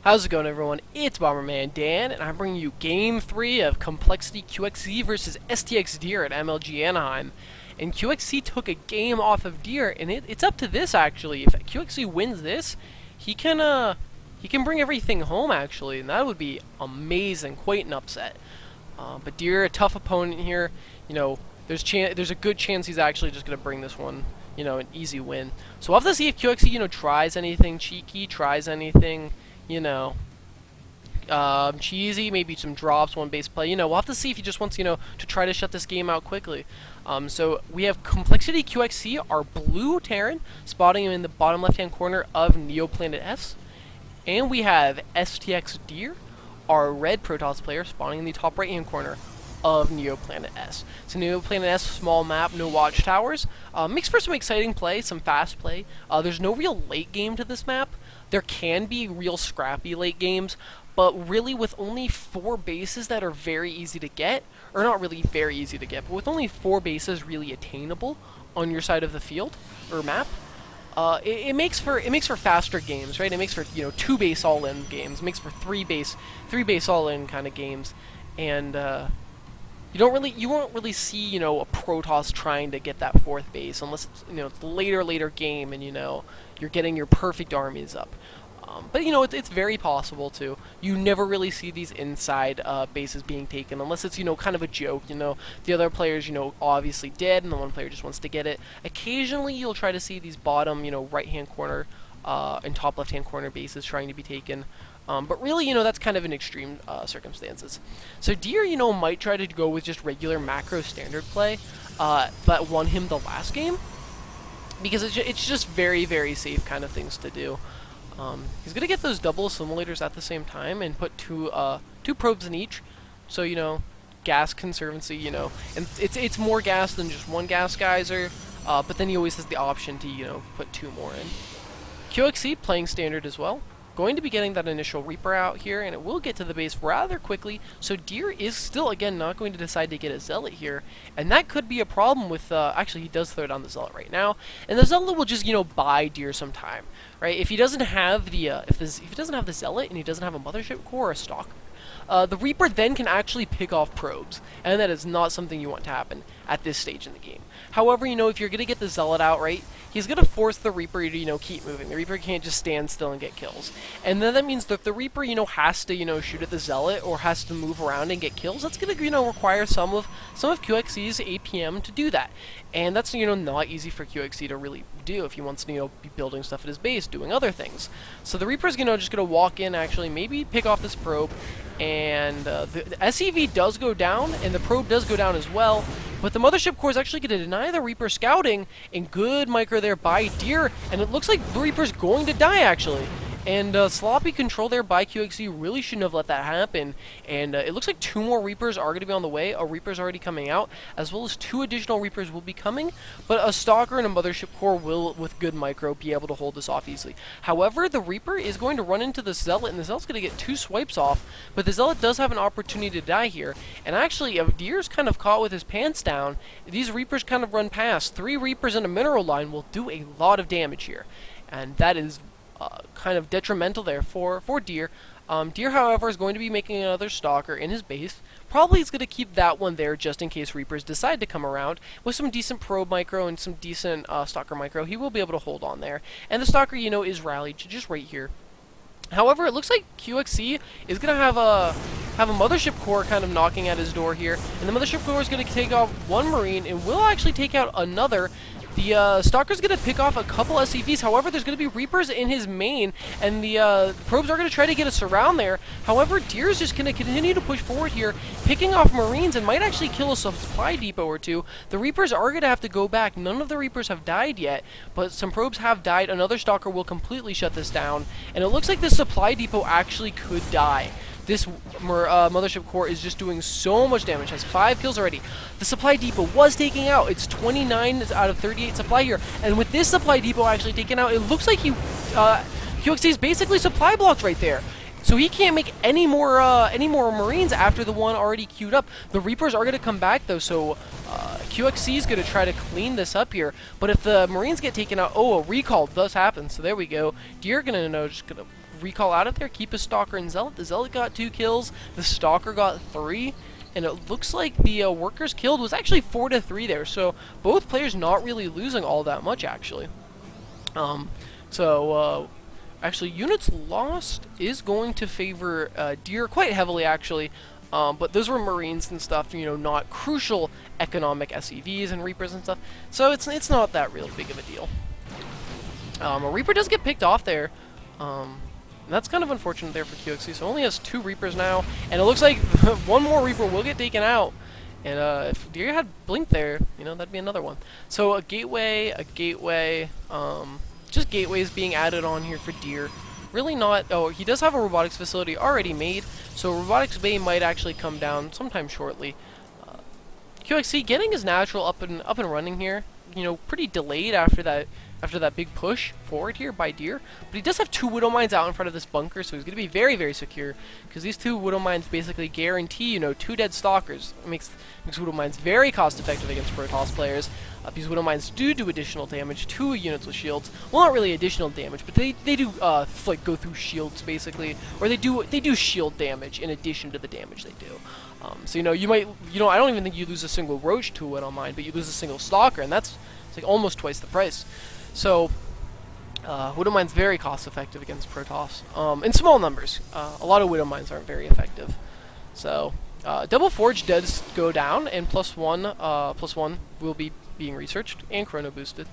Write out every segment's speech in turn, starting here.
How's it going, everyone? It's Bomberman Dan, and I'm bringing you Game 3 of Col.Qxc versus STX.Dear at MLG Annaheim. And QXC took a game off of Dear, and it's up to this, actually. If QXC wins this, he can bring everything home, actually, and that would be amazing. Quite an upset. But Dear, a tough opponent here. You know, there's a good chance he's actually just going to bring this one, you know, an easy win. So we'll have to see if QXC, you know, tries anything cheeky, tries anything, you know, cheesy, maybe some drops, one base play. You know, we'll have to see if he just wants, you know, to try to shut this game out quickly. So we have Col.Qxc, our blue Terran, spotting him in the bottom left-hand corner of Neoplanet S. And we have STX.Dear, our red Protoss player, spawning in the top right-hand corner of Neoplanet S. So Neoplanet S, small map, no watchtowers. Makes for some exciting play, some fast play. There's no real late game to this map. There can be real scrappy late games, but really with only 4 bases that are very easy to get, or not really very easy to get, but with only 4 bases really attainable on your side of the field or map, it makes for faster games, right? It makes for, you know, 2 base all-in games. It makes for 3 base all-in kind of games, and you won't really see, you know, a Protoss trying to get that 4th base unless it's, you know, it's later game, and, you know, you're getting your perfect armies up. But, you know, it's very possible too. You never really see these inside bases being taken unless it's, you know, kind of a joke. You know, the other players, you know, obviously dead, and the one player just wants to get it. Occasionally, you'll try to see these bottom, you know, right-hand corner and top left-hand corner bases trying to be taken. But really, you know, that's kind of in extreme circumstances. So Dear, you know, might try to go with just regular macro standard play that won him the last game, because it's just very, very safe kind of things to do. He's gonna get those double assimilators at the same time and put two probes in each, so, you know, gas conservancy, you know, and it's more gas than just one gas geyser, but then he always has the option to, you know, put 2 more in. QXC playing standard as well. Going to be getting that initial Reaper out here, and it will get to the base rather quickly, so Dear is still, again, not going to decide to get a Zealot here, and that could be a problem with, actually, he does throw down the Zealot right now, and the Zealot will just, you know, buy Dear some time, right? If he doesn't have the, if he doesn't have the Zealot, and he doesn't have a Mothership Core or a Stalker, the Reaper then can actually pick off probes, and that is not something you want to happen at this stage in the game. However, you know, if you're going to get the Zealot out, right, he's going to force the Reaper to, you know, keep moving. The Reaper can't just stand still and get kills. And then that means that if the Reaper, you know, has to, you know, shoot at the Zealot or has to move around and get kills, that's going to, you know, require some of QXC's APM to do that. And that's, you know, not easy for QXC to really do if he wants to, you know, be building stuff at his base, doing other things. So the Reaper's, you know, just going to walk in, actually, maybe pick off this probe, and the SEV does go down, and the probe does go down as well, but the Mothership Core is actually going to deny the Reaper scouting, and good micro there by Dear, and it looks like the Reaper's going to die, actually. And sloppy control there by QXC really shouldn't have let that happen. And it looks like 2 more Reapers are going to be on the way. A Reaper's already coming out, as well as 2 additional Reapers will be coming. But a Stalker and a Mothership Core will, with good micro, be able to hold this off easily. However, the Reaper is going to run into the Zealot, and the Zealot's going to get 2 swipes off. But the Zealot does have an opportunity to die here. And actually, if Dear's kind of caught with his pants down, these Reapers kind of run past. 3 Reapers in a mineral line will do a lot of damage here. And that is kind of detrimental there for Dear. Dear, however, is going to be making another Stalker in his base. Probably is going to keep that one there just in case Reapers decide to come around. With some decent probe micro and some decent Stalker micro, he will be able to hold on there. And the Stalker, you know, is rallied to just right here. However, it looks like QXC is going to have a Mothership Core kind of knocking at his door here. And the Mothership Core is going to take off 1 Marine and will actually take out another. The Stalker's going to pick off a couple SCVs. However, there's going to be Reapers in his main, and the probes are going to try to get a surround there. However, Dear's just going to continue to push forward here, picking off Marines, and might actually kill a supply depot or 2. The Reapers are going to have to go back. None of the Reapers have died yet, but some probes have died. Another Stalker will completely shut this down, and it looks like this supply depot actually could die. This Mothership Core is just doing so much damage. Has 5 kills already. The supply depot was taking out. It's 29 out of 38 supply here. And with this supply depot actually taken out, it looks like QXC is basically supply blocked right there. So he can't make any more Marines after the one already queued up. The Reapers are going to come back, though, so QXC is going to try to clean this up here. But if the Marines get taken out, oh, a recall does happen. So there we go. Dear going to just going to recall out of there, keep his Stalker and Zealot. The Zealot got 2 kills, the Stalker got 3, and it looks like the workers killed was actually 4-3 there, so both players not really losing all that much, actually. Actually, units lost is going to favor Dear quite heavily, actually. But those were Marines and stuff, you know, not crucial economic SEVs and Reapers and stuff. So it's not that real big of a deal. A Reaper does get picked off there. That's kind of unfortunate there for Qxc. So only has 2 Reapers now, and it looks like one more Reaper will get taken out. And if Dear had Blink there, you know, that'd be another one. So a gateway, just gateways being added on here for Dear. Really not. Oh, he does have a robotics facility already made, so robotics bay might actually come down sometime shortly. Qxc getting his natural up and running here. You know, pretty delayed after that big push forward here by Dear, but he does have 2 Widow Mines out in front of this bunker, so he's going to be very, very secure, because these 2 Widow Mines basically guarantee, you know, 2 dead Stalkers. It makes Widow Mines very cost effective against Protoss players. These Widow Mines do additional damage to units with shields. Well, not really additional damage, but they do like go through shields basically, or they do shield damage in addition to the damage they do. So you know, I don't even think you lose a single Roach to a Widow Mine, but you lose a single Stalker, and it's like almost twice the price. So Widow Mine's very cost effective against Protoss in small numbers. A lot of Widow Mines aren't very effective. So Double Forge does go down, and +1 will be being researched and chrono boosted.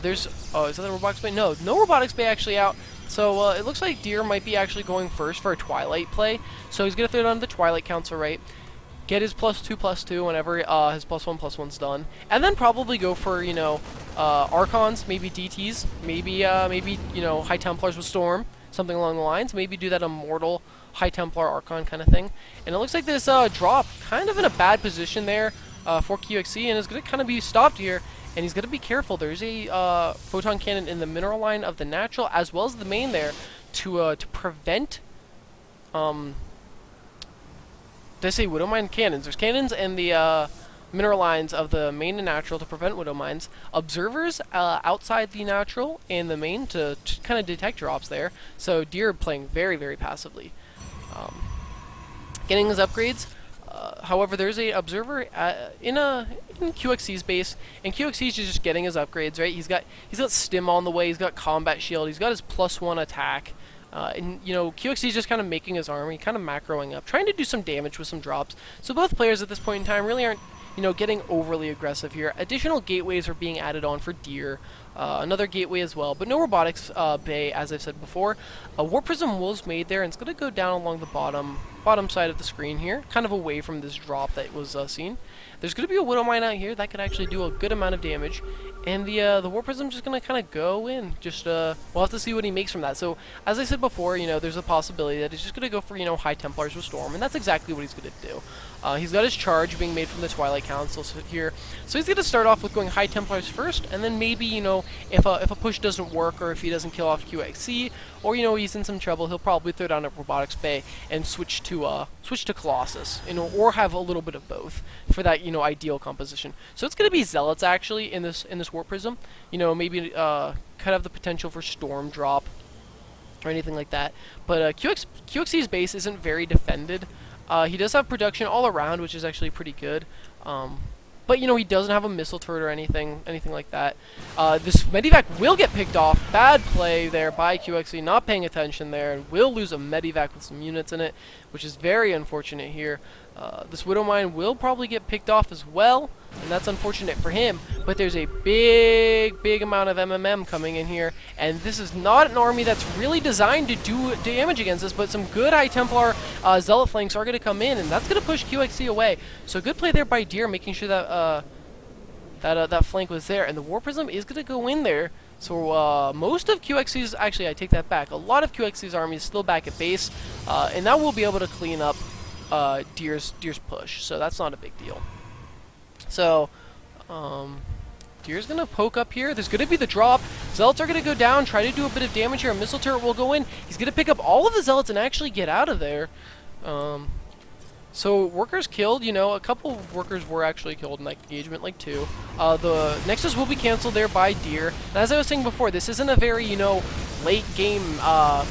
Is that the robotics bay? No robotics bay actually out. So it looks like Dear might be actually going first for a Twilight play. So he's gonna throw down the Twilight Council, right? Get his +2/+2 whenever his +1/+1's done, and then probably go for, you know, Archons, maybe DTs, maybe you know, High Templars with Storm, something along the lines. Maybe do that Immortal High Templar Archon kind of thing. And it looks like this drop kind of in a bad position there for Qxc, and is going to kind of be stopped here. And he's going to be careful. There's a photon cannon in the mineral line of the natural as well as the main there to prevent. Did I say Widow Mine? Cannons. There's cannons and the mineral lines of the main and natural to prevent Widow Mines. Observers outside the natural and the main to kind of detect drops there. So Dear playing very, very passively. Getting his upgrades. However, there's a observer in Qxc's base, and Qxc's just getting his upgrades, right? He's got stim on the way. He's got combat shield. He's got his +1 attack. And, you know, Qxc is just kind of making his army, kind of macroing up, trying to do some damage with some drops. So both players at this point in time really aren't, you know, getting overly aggressive here. Additional gateways are being added on for Dear. Another gateway as well, but no robotics bay, as I've said before. A War Prism was made there, and it's going to go down along the bottom side of the screen here, kind of away from this drop that was seen. There's going to be a Widow Mine out here that could actually do a good amount of damage, and the War Prism's just going to kind of go in. Just we'll have to see what he makes from that. So as I said before, you know, there's a possibility that he's just going to go for, you know, High Templars with Storm, and that's exactly what he's going to do. He's got his charge being made from the Twilight Council here, so he's going to start off with going High Templars first, and then maybe, you know, if a push doesn't work, or if he doesn't kill off Qxc, or, you know, he's in some trouble, he'll probably throw down a robotics bay and switch to Colossus, you know, or have a little bit of both for that, you know, ideal composition. So it's going to be Zealots actually in this War Prism. You know, maybe could have the potential for Storm drop or anything like that. But Qxc's base isn't very defended. He does have production all around, which is actually pretty good. But, you know, he doesn't have a missile turret or anything like that. This Medivac will get picked off. Bad play there by Qxc, not paying attention there, and will lose a Medivac with some units in it, which is very unfortunate here. This Widow Mine will probably get picked off as well, and that's unfortunate for him. But there's a big amount of MMM coming in here, and this is not an army that's really designed to do damage against us, but some good High Templar Zealot flanks are going to come in, and that's going to push Qxc away. So good play there by Dear, making sure that that flank was there, and the War Prism is going to go in there. So most of Qxc's, actually I take that back, a lot of Qxc's army is still back at base, and that will be able to clean up Dear's push, so that's not a big deal. So Dear's gonna poke up here. There's gonna be the drop. Zealots are gonna go down, try to do a bit of damage here. A missile turret will go in. He's gonna pick up all of the Zealots and actually get out of there. So workers killed, a couple workers were actually killed in that engagement, like 2. The Nexus will be canceled there by Deer. And as I was saying before, this isn't a very, late game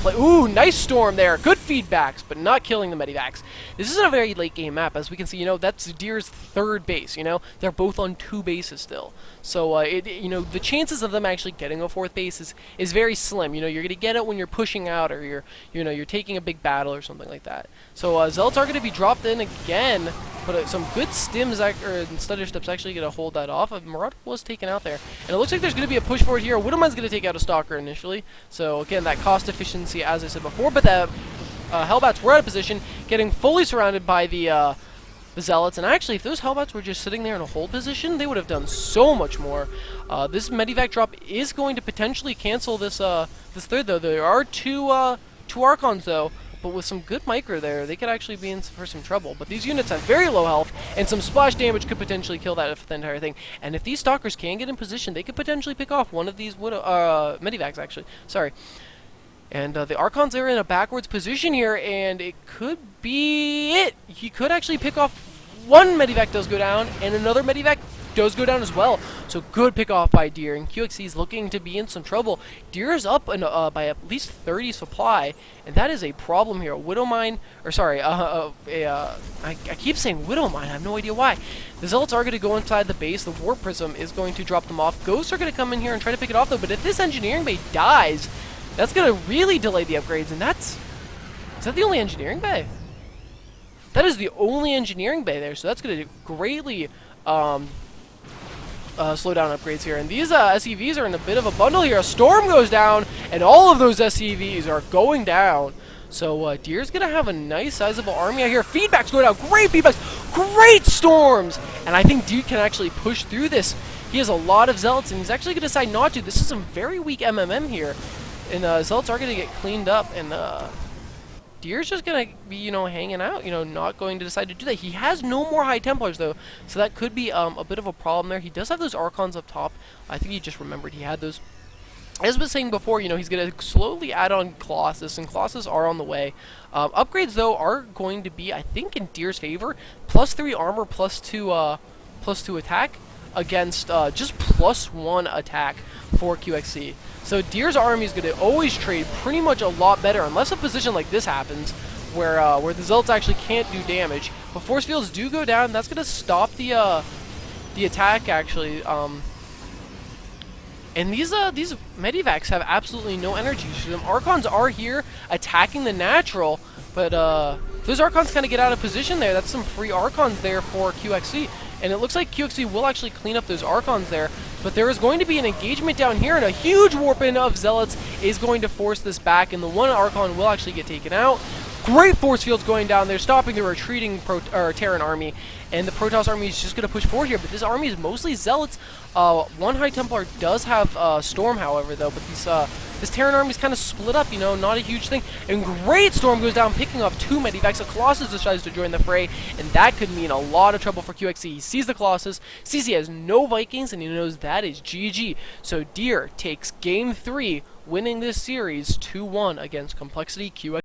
play. Ooh, nice storm there. Good feedbacks, but not killing the Medivacs. This isn't a very late game map. As we can see, that's Deer's 3rd base, They're both on 2 bases still. So, the chances of them actually getting a 4th base is very slim. You're going to get it when you're pushing out or you're taking a big battle or something like that. So, Zealots are going to be dropped in again, but some good stims or stutter steps actually going to hold that off. Marauder was taken out there. And it looks like there's going to be a push forward here. Widowmine's going to take out a Stalker initially. So, again, that cost efficiency, as I said before, but the Hellbats were out of position, getting fully surrounded by the Zealots. And actually, if those Hellbats were just sitting there in a hold position, they would have done so much more. This Medivac drop is going to potentially cancel this this 3rd, though. There are two Archons, though. But with some good micro there, they could actually be in for some trouble. But these units have very low health, and some splash damage could potentially kill that entire thing. And if these Stalkers can get in position, they could potentially pick off one of these Medivacs, actually. Sorry. And the Archons are in a backwards position here, and it could be it. He could actually pick off one Medivac does go down, and another Medivac does go down as well. So good pick off by Deer, and Qxc is looking to be in some trouble. Deer is up by at least 30 supply, and that is a problem here. Widowmine, or sorry, I keep saying Widowmine, I have no idea why. The Zealots are going to go inside the base. The Warp Prism is going to drop them off. Ghosts are going to come in here and try to pick it off, though, but if this Engineering Bay dies, that's going to really delay the upgrades, and is that the only Engineering Bay? That is the only Engineering Bay there, so that's going to greatly slow down upgrades here. And these SCVs are in a bit of a bundle here. A storm goes down, and all of those SCVs are going down. So Deer's going to have a nice sizable army out here. Feedbacks go down. Great feedbacks. Great storms. And I think Deer can actually push through this. He has a lot of Zealots, and he's actually going to decide not to. This is some very weak MMM here. And Zealots are going to get cleaned up, and Deer's just going to be, hanging out, not going to decide to do that. He has no more High Templars, though, so that could be a bit of a problem there. He does have those Archons up top. I think he just remembered he had those. As I was saying before, he's going to slowly add on Colossus, and Colossus are on the way. Upgrades, though, are going to be, I think, in Deer's favor. +3 armor, +2 attack against just +1 attack for Qxc. So Deer's army is going to always trade pretty much a lot better, unless a position like this happens, where the Zealots actually can't do damage. But force fields do go down, and that's going to stop the attack, actually. And these Medivacs have absolutely no energy. So them Archons are here attacking the natural, but those Archons kind of get out of position there. That's some free Archons there for Qxc. And it looks like Qxc will actually clean up those Archons there. But there is going to be an engagement down here, and a huge warp-in of Zealots is going to force this back, and the one Archon will actually get taken out. Great force fields going down there, stopping the retreating Terran army. And the Protoss army is just going to push forward here, but this army is mostly Zealots. One High Templar does have Storm, however, though, but this Terran army is kind of split up, not a huge thing. And great Storm goes down, picking off 2 Medivacs. A Colossus decides to join the fray, and that could mean a lot of trouble for Qxc. He sees the Colossus, sees he has no Vikings, and he knows that is GG. So Deer takes Game 3, winning this series 2-1 against Col.Qxc.